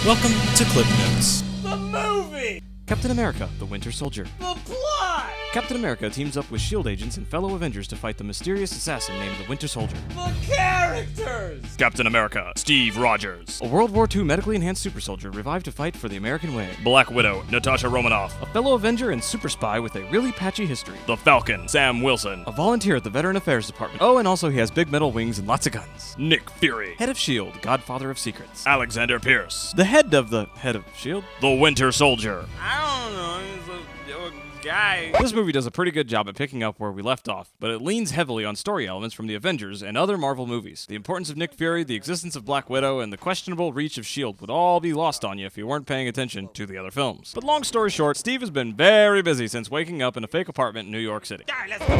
Welcome to ClipNotes. The movie! Captain America, the Winter Soldier. The plot! Captain America teams up with S.H.I.E.L.D. agents and fellow Avengers to fight the mysterious assassin named the Winter Soldier. The characters! Captain America, Steve Rogers. A World War II medically enhanced super soldier revived to fight for the American way. Black Widow, Natasha Romanoff. A fellow Avenger and super spy with a really patchy history. The Falcon, Sam Wilson. A volunteer at the Veteran Affairs Department. Oh, and also he has big metal wings and lots of guns. Nick Fury. Head of S.H.I.E.L.D., Godfather of Secrets. Alexander Pierce. The head of S.H.I.E.L.D. The Winter Soldier. I don't know, he's a guy. This movie does a pretty good job at picking up where we left off, but it leans heavily on story elements from the Avengers and other Marvel movies. The importance of Nick Fury, the existence of Black Widow, and the questionable reach of S.H.I.E.L.D. would all be lost on you if you weren't paying attention to the other films. But long story short, Steve has been very busy since waking up in a fake apartment in New York City.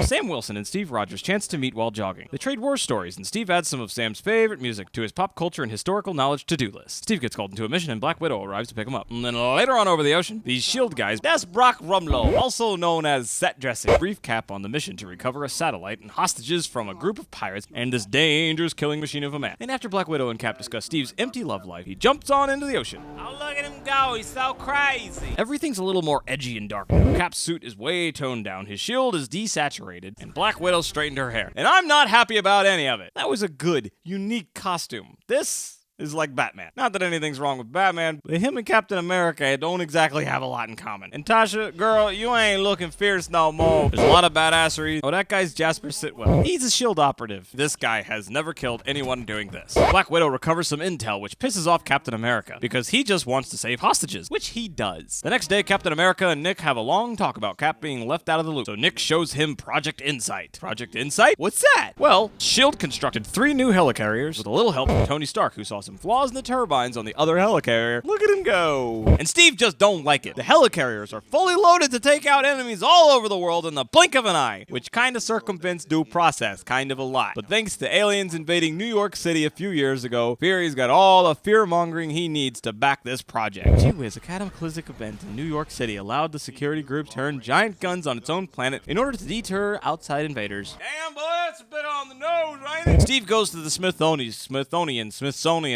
Sam Wilson and Steve Rogers chance to meet while jogging. They trade war stories, and Steve adds some of Sam's favorite music to his pop culture and historical knowledge to-do list. Steve gets called into a mission, and Black Widow arrives to pick him up. And then later on over the ocean, these S.H.I.E.L.D. guys, that's Brock Rumlow, also known as Set Dressing, brief cap on the mission to recover a satellite and hostages from a group of pirates and this dangerous killing machine of a man. And after Black Widow and Cap discuss Steve's empty love life, he jumps on into the ocean. Oh, look at him go, he's so crazy. Everything's a little more edgy and dark now. Cap's suit is way toned down, his shield is desaturated, and Black Widow straightened her hair. And I'm not happy about any of it. That was a good, unique costume. This is like Batman. Not that anything's wrong with Batman, but him and Captain America don't exactly have a lot in common. And Tasha, girl, you ain't looking fierce no more. There's a lot of badassery. Oh, that guy's Jasper Sitwell. He's a S.H.I.E.L.D. operative. This guy has never killed anyone doing this. Black Widow recovers some intel, which pisses off Captain America, because he just wants to save hostages, which he does. The next day, Captain America and Nick have a long talk about Cap being left out of the loop, so Nick shows him Project Insight. Project Insight? What's that? Well, S.H.I.E.L.D. constructed 3 new helicarriers with a little help from Tony Stark, who saw some flaws in the turbines on the other helicarrier. Look at him go. And Steve just don't like it. The helicarriers are fully loaded to take out enemies all over the world in the blink of an eye, which kind of circumvents due process, kind of a lot. But thanks to aliens invading New York City a few years ago, Fury's got all the fear-mongering he needs to back this project. Gee whiz, a cataclysmic event in New York City allowed the security group to turn giant guns on its own planet in order to deter outside invaders. Damn, boy, that's a bit on the nose, ain't it? Steve goes to the Smithsonian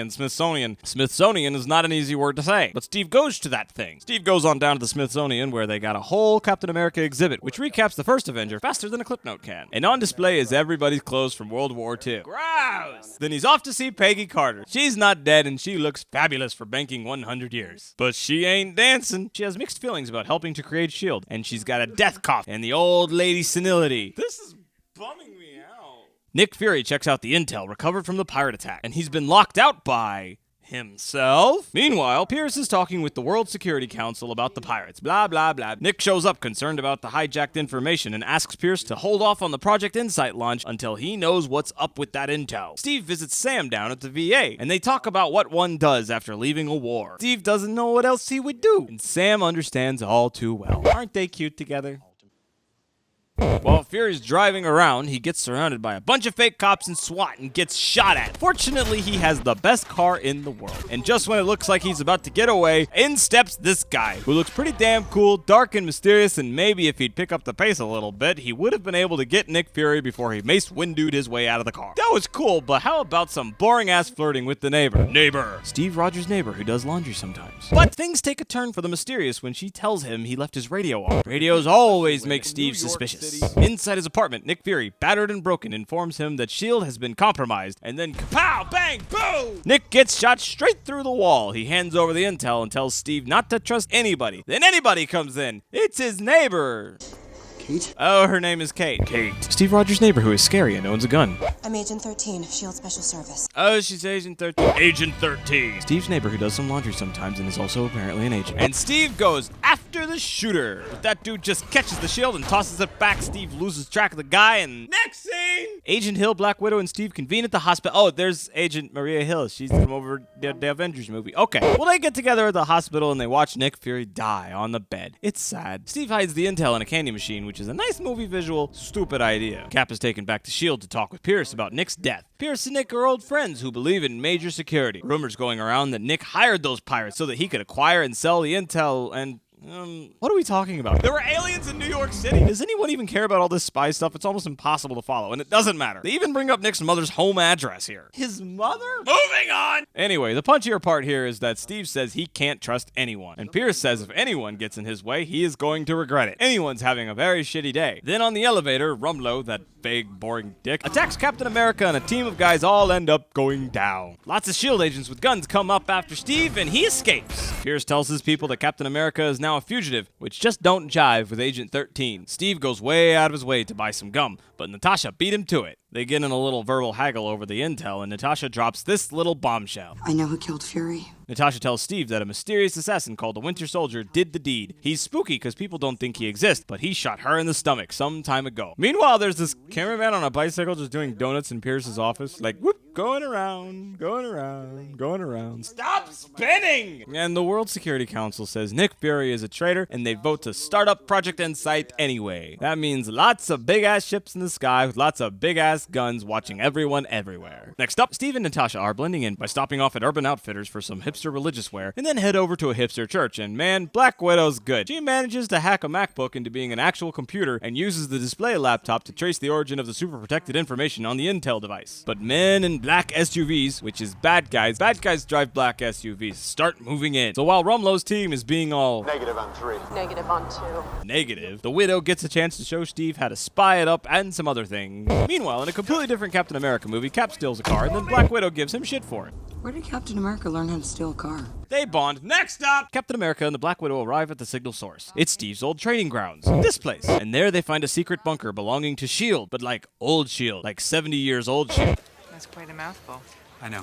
is not an easy word to say, but Steve goes to that thing. Steve goes on down to the Smithsonian, where they got a whole Captain America exhibit, which recaps the first Avenger faster than a ClipNote can. And on display is everybody's clothes from World War II. Gross! Then he's off to see Peggy Carter. She's not dead, and she looks fabulous for banking 100 years. But she ain't dancing. She has mixed feelings about helping to create S.H.I.E.L.D., and she's got a death cough and the old lady senility. This is bumming me out. Nick Fury checks out the intel recovered from the pirate attack, and he's been locked out by himself. Meanwhile, Pierce is talking with the World Security Council about the pirates. Blah, blah, blah. Nick shows up concerned about the hijacked information and asks Pierce to hold off on the Project Insight launch until he knows what's up with that intel. Steve visits Sam down at the VA, and they talk about what one does after leaving a war. Steve doesn't know what else he would do, and Sam understands all too well. Aren't they cute together? While Fury's driving around, he gets surrounded by a bunch of fake cops and SWAT and gets shot at. Fortunately, he has the best car in the world. And just when it looks like he's about to get away, in steps this guy, who looks pretty damn cool, dark and mysterious, and maybe if he'd pick up the pace a little bit, he would have been able to get Nick Fury before he Mace Windu'd his way out of the car. That was cool, but how about some boring-ass flirting with the neighbor? Steve Rogers' neighbor who does laundry sometimes. But things take a turn for the mysterious when she tells him he left his radio off. Radios always make Steve suspicious. Inside his apartment, Nick Fury, battered and broken, informs him that S.H.I.E.L.D. has been compromised, and then kapow, bang, boom! Nick gets shot straight through the wall. He hands over the intel and tells Steve not to trust anybody. Then anybody comes in. It's his neighbor. Kate? Oh, her name is Kate. Steve Rogers' neighbor who is scary and owns a gun. I'm Agent 13 of S.H.I.E.L.D. Special Service. Oh, she's Agent 13. Agent 13. Steve's neighbor who does some laundry sometimes and is also apparently an agent. And Steve goes after the shooter. But that dude just catches the shield and tosses it back. Steve loses track of the guy and... Next scene! Agent Hill, Black Widow, and Steve convene at the hospital. Oh, there's Agent Maria Hill. She's from over the Avengers movie. Okay. Well, they get together at the hospital and they watch Nick Fury die on the bed. It's sad. Steve hides the intel in a candy machine, which is a nice movie visual, stupid idea. Cap is taken back to S.H.I.E.L.D. to talk with Pierce about Nick's death. Pierce and Nick are old friends who believe in major security. Rumors going around that Nick hired those pirates so that he could acquire and sell the intel and... What are we talking about? There were aliens in New York City. Does anyone even care about all this spy stuff? It's almost impossible to follow, and it doesn't matter. They even bring up Nick's mother's home address here. His mother? Moving on! Anyway, the punchier part here is that Steve says he can't trust anyone, and Pierce says if anyone gets in his way, he is going to regret it. Anyone's having a very shitty day. Then on the elevator, Rumlow, that vague, boring dick, attacks Captain America, and a team of guys all end up going down. Lots of S.H.I.E.L.D. agents with guns come up after Steve, and he escapes. Pierce tells his people that Captain America is now a fugitive, which just don't jive with Agent 13. Steve goes way out of his way to buy some gum, but Natasha beat him to it. They get in a little verbal haggle over the intel, and Natasha drops this little bombshell. I know who killed Fury. Natasha tells Steve that a mysterious assassin called the Winter Soldier did the deed. He's spooky because people don't think he exists, but he shot her in the stomach some time ago. Meanwhile, there's this cameraman on a bicycle just doing donuts in Pierce's office, like, whoop, going around, going around, going around. Stop spinning! And the World Security Council says Nick Fury is a traitor, and they vote to start up Project Insight anyway. That means lots of big-ass ships in the sky with lots of big-ass guns watching everyone everywhere. Next up, Steve and Natasha are blending in by stopping off at Urban Outfitters for some hipster religious wear, and then head over to a hipster church, and man, Black Widow's good. She manages to hack a MacBook into being an actual computer and uses the display laptop to trace the origin of the super protected information on the Intel device. But men in black SUVs, which is bad guys drive black SUVs, start moving in. So while Rumlow's team is being all Negative on 3. Negative on 2. negative, the Widow gets a chance to show Steve how to spy it up and some other things. Meanwhile, in a completely different Captain America movie, Cap steals a car, and then Black Widow gives him shit for it. Where did Captain America learn how to steal a car? They bond. Next up, Captain America and the Black Widow arrive at the signal source. It's Steve's old training grounds, this place. And there they find a secret bunker belonging to S.H.I.E.L.D., but like old S.H.I.E.L.D., like 70 years old S.H.I.E.L.D. That's quite a mouthful. I know.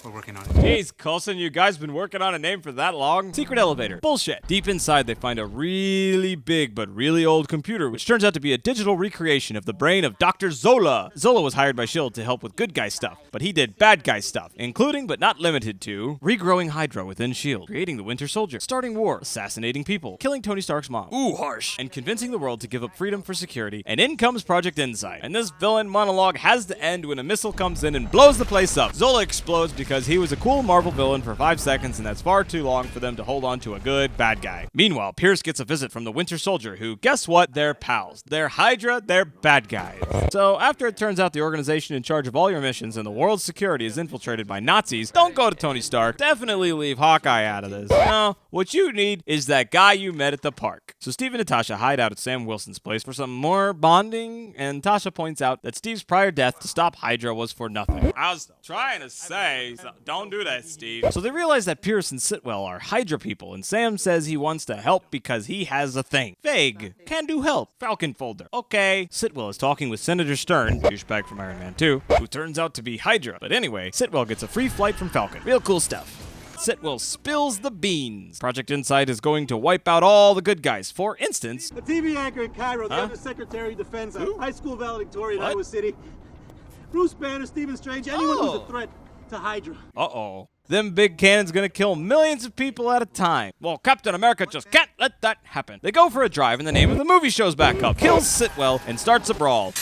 We're working on it. Jeez, Coulson, you guys been working on a name for that long? Secret elevator. Bullshit. Deep inside, they find a really big but really old computer, which turns out to be a digital recreation of the brain of Dr. Zola. Zola was hired by S.H.I.E.L.D. to help with good guy stuff, but he did bad guy stuff, including but not limited to regrowing Hydra within S.H.I.E.L.D., creating the Winter Soldier, starting war, assassinating people, killing Tony Stark's mom. Ooh, harsh. And convincing the world to give up freedom for security. And in comes Project Insight. And this villain monologue has to end when a missile comes in and blows the place up. Zola explodes because he was a cool Marvel villain for 5 seconds, and that's far too long for them to hold on to a good bad guy. Meanwhile, Pierce gets a visit from the Winter Soldier, who, guess what? They're pals. They're Hydra, they're bad guys. So after it turns out the organization in charge of all your missions and the world's security is infiltrated by Nazis, don't go to Tony Stark. Definitely leave Hawkeye out of this. No, what you need is that guy you met at the park. So Steve and Natasha hide out at Sam Wilson's place for some more bonding, and Natasha points out that Steve's prior death to stop Hydra was for nothing. I was trying to say, don't do that, Steve. So they realize that Pierce and Sitwell are Hydra people, and Sam says he wants to help because he has a thing. Vague. Can do help. Falcon folder. Okay. Sitwell is talking with Senator Stern, douchebag from Iron Man 2, who turns out to be Hydra. But anyway, Sitwell gets a free flight from Falcon. Real cool stuff. Sitwell spills the beans. Project Insight is going to wipe out all the good guys. For instance, A TV anchor in Cairo, the Undersecretary of Defense, a high school valedictorian in What? Iowa City, Bruce Banner, Stephen Strange, anyone who's a threat to Hydra. uh-oh. Them big cannons gonna kill millions of people at a time. Well, Captain America just can't let that happen. They go for a drive and the name of the movie shows back up, kills Sitwell, and starts a brawl.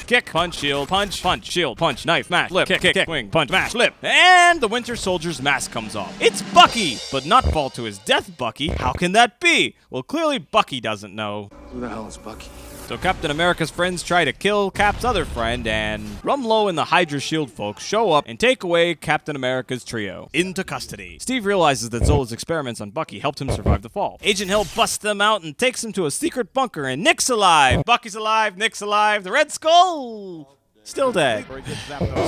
Kick, punch, shield, punch, shield, punch, knife, mash, flip, kick, wing, punch, mash, flip. And the Winter Soldier's mask comes off. It's Bucky! But not fall to his death, Bucky. How can that be? Well, clearly Bucky doesn't know. Who the hell is Bucky? So Captain America's friends try to kill Cap's other friend, and Rumlow and the Hydra S.H.I.E.L.D. folks show up and take away Captain America's trio into custody. Steve realizes that Zola's experiments on Bucky helped him survive the fall. Agent Hill busts them out and takes him to a secret bunker, and Nick's alive. Bucky's alive, Nick's alive, the Red Skull still dead.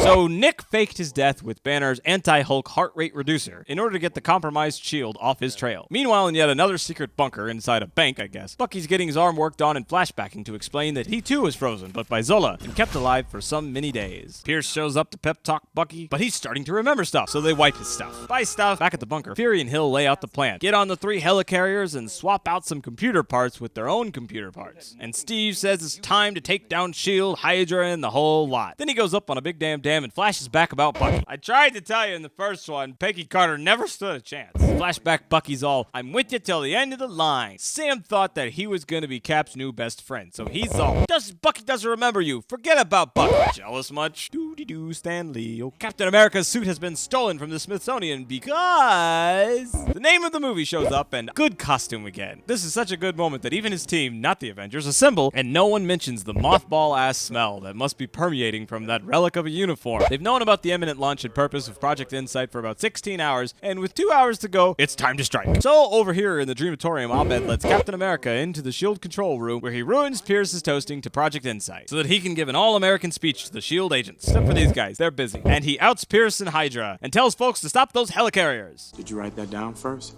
So Nick faked his death with Banner's anti-Hulk heart rate reducer in order to get the compromised S.H.I.E.L.D. off his trail. Meanwhile, in yet another secret bunker inside a bank, I guess, Bucky's getting his arm worked on and flashbacking to explain that he too was frozen, but by Zola, and kept alive for some many days. Pierce shows up to pep talk Bucky, but he's starting to remember stuff, so they wipe his stuff. Buy stuff. Back at the bunker, Fury and Hill lay out the plan. Get on the 3 helicarriers and swap out some computer parts with their own computer parts. And Steve says it's time to take down S.H.I.E.L.D., Hydra, and the whole lot. Then he goes up on a big damn dam and flashes back about Bucky. I tried to tell you in the first one, Peggy Carter never stood a chance. Flashback Bucky's all, I'm with you till the end of the line. Sam thought that he was gonna be Cap's new best friend, so he's all, Bucky doesn't remember you. Forget about Bucky. Jealous much? Doo-dee-doo, Stan Lee. Oh, Captain America's suit has been stolen from the Smithsonian because the name of the movie shows up and good costume again. This is such a good moment that even his team, not the Avengers, assemble, and no one mentions the mothball-ass smell that must be permeating from that relic of a uniform. They've known about the imminent launch and purpose of Project Insight for about 16 hours, and with 2 hours to go, it's time to strike. So, over here in the Dreamatorium, Abed lets Captain America into the S.H.I.E.L.D. control room, where he ruins Pierce's toasting to Project Insight, so that he can give an all-American speech to the S.H.I.E.L.D. agents. Except for these guys, they're busy. And he outs Pierce and Hydra, and tells folks to stop those helicarriers. Did you write that down first?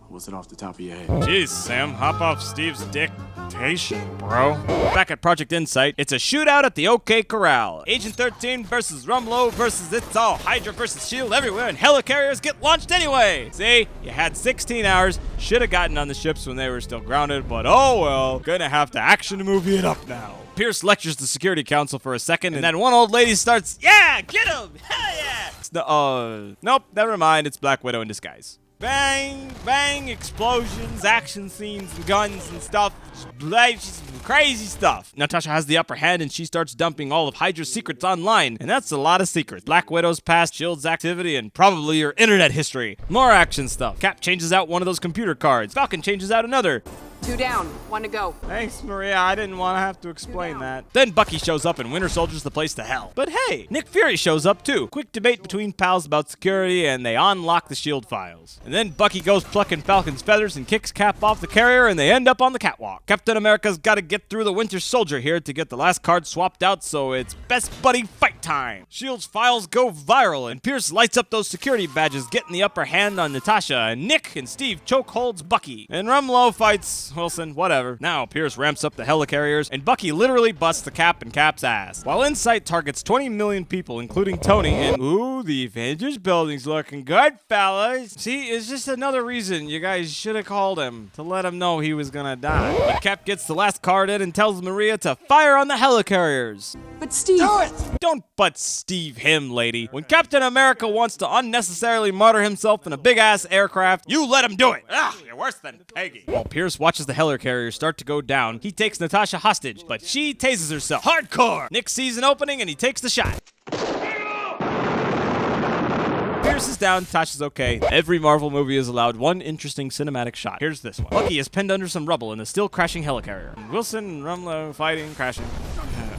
Or was it off the top of your head? Jeez, Sam, hop off Steve's dictation, bro. Back at Project Insight, it's a shootout at the OK Corral. Agent 13 versus Rumlow versus It's All Hydra versus S.H.I.E.L.D. everywhere, and helicarriers get launched anyway. See, you had 16 hours, should have gotten on the ships when they were still grounded, but oh well, gonna have to action movie it up now. Pierce lectures the Security Council for a second, and then one old lady starts, yeah, get him, hell yeah. Nope, never mind, it's Black Widow in disguise. Bang, bang, explosions, action scenes, and guns and stuff. Just crazy stuff. Natasha has the upper hand and she starts dumping all of Hydra's secrets online. And that's a lot of secrets. Black Widow's past, S.H.I.E.L.D.'s activity, and probably your internet history. More action stuff. Cap changes out one of those computer cards. Falcon changes out another. 2 down, 1 to go. Thanks, Maria. I didn't want to have to explain that. Then Bucky shows up and Winter Soldier's the place to hell. But hey, Nick Fury shows up too. Quick debate between pals about security, and they unlock the S.H.I.E.L.D. files. And then Bucky goes plucking Falcon's feathers and kicks Cap off the carrier, and they end up on the catwalk. Captain America's got to get through the Winter Soldier here to get the last card swapped out, so it's best buddy fight time. S.H.I.E.L.D.'s files go viral, and Pierce lights up those security badges, getting the upper hand on Natasha, and Nick and Steve chokeholds Bucky. And Rumlow fights Wilson, whatever. Now Pierce ramps up the helicarriers, and Bucky literally busts the Cap and Cap's ass. While Insight targets 20 million people, including Tony, and ooh, the Avengers building's looking good, fellas. See, it's just another reason you guys should have called him, to let him know he was gonna die. But Cap gets the last card in and tells Maria to fire on the helicarriers. But Steve... Do it! Don't but Steve him, lady. When Captain America wants to unnecessarily murder himself in a big-ass aircraft, you let him do it. Ugh, you're worse than Peggy. While Pierce watches the helicarriers start to go down, he takes Natasha hostage, but she tases herself. Hardcore! Nick sees an opening and he takes the shot. Pierce is down, Tasha's okay. Every Marvel movie is allowed one interesting cinematic shot. Here's this one. Bucky is pinned under some rubble in a still crashing helicarrier. Wilson and Rumlow fighting, crashing.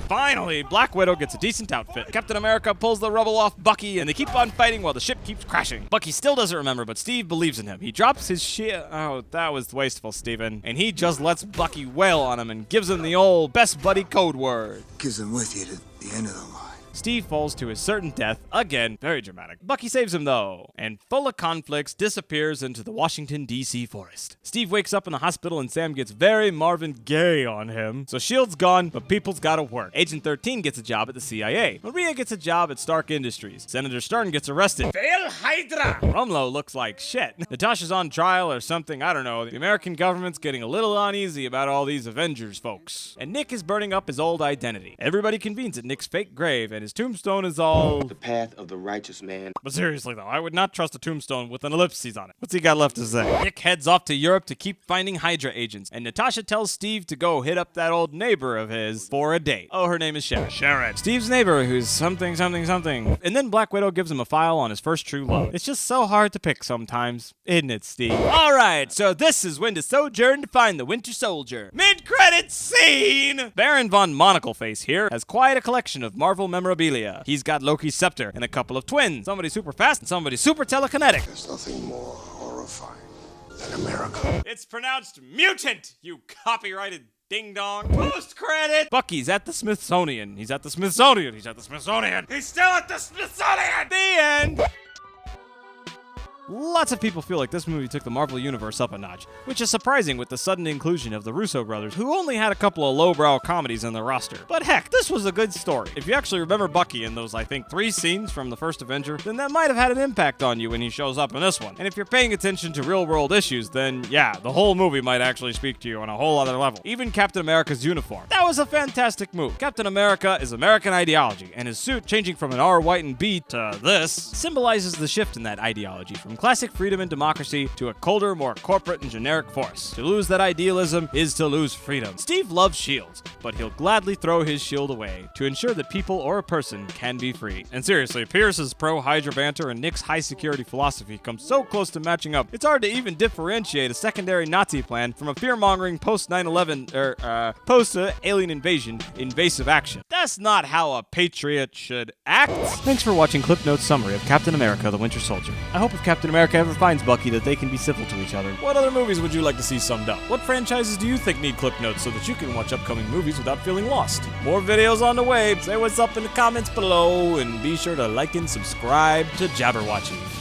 Finally, Black Widow gets a decent outfit. Captain America pulls the rubble off Bucky, and they keep on fighting while the ship keeps crashing. Bucky still doesn't remember, but Steve believes in him. He drops his shield. Oh, that was wasteful, Steven. And he just lets Bucky wail on him and gives him the old best buddy code word. Because I'm with you to the end of the line. Steve falls to his certain death, again, very dramatic. Bucky saves him though, and full of conflicts, disappears into the Washington, D.C. forest. Steve wakes up in the hospital and Sam gets very Marvin Gaye on him. So S.H.I.E.L.D.'s gone, but people's gotta work. Agent 13 gets a job at the CIA. Maria gets a job at Stark Industries. Senator Stern gets arrested. Fail Hydra! Rumlow looks like shit. Natasha's on trial or something, I don't know. The American government's getting a little uneasy about all these Avengers folks. And Nick is burning up his old identity. Everybody convenes at Nick's fake grave, and his tombstone is all... The path of the righteous man. But seriously though, I would not trust a tombstone with an ellipses on it. What's he got left to say? Nick heads off to Europe to keep finding Hydra agents, and Natasha tells Steve to go hit up that old neighbor of his for a date. Oh, her name is Sharon. Sharon. Steve's neighbor who's something, something, something. And then Black Widow gives him a file on his first true love. It's just so hard to pick sometimes, isn't it, Steve? Alright, so this is when to sojourn to find the Winter Soldier. Mid-credits scene! Baron von Monocle Face here has quite a collection of Marvel memorabilia. He's got Loki's scepter and a couple of twins. Somebody super fast and somebody super telekinetic. There's nothing more horrifying than America. It's pronounced mutant, you copyrighted ding-dong. Post-credit! Bucky's at the Smithsonian. He's at the Smithsonian. He's at the Smithsonian. He's still at the Smithsonian! The end! Lots of people feel like this movie took the Marvel Universe up a notch, which is surprising with the sudden inclusion of the Russo brothers, who only had a couple of lowbrow comedies in their roster. But heck, this was a good story. If you actually remember Bucky in those, I think, 3 scenes from the first Avenger, then that might have had an impact on you when he shows up in this one. And if you're paying attention to real-world issues, then yeah, the whole movie might actually speak to you on a whole other level. Even Captain America's uniform. That was a fantastic move. Captain America is American ideology, and his suit changing from an R, white, and B to this symbolizes the shift in that ideology from classic freedom and democracy to a colder, more corporate and generic force. To lose that idealism is to lose freedom. Steve loves shields, but he'll gladly throw his shield away to ensure that people or a person can be free. And seriously, Pierce's pro-Hydra banter and Nick's high-security philosophy come so close to matching up, it's hard to even differentiate a secondary Nazi plan from a fear-mongering post-9/11, post-alien invasion invasive action. That's not how a patriot should act. Thanks for watching ClipNotes summary of Captain America: The Winter Soldier. I hope if Captain America ever finds Bucky that they can be civil to each other. What other movies would you like to see summed up? What franchises do you think need ClipNotes so that you can watch upcoming movies without feeling lost? More videos on the way. Say what's up in the comments below, and be sure to like and subscribe to Jabberwatching.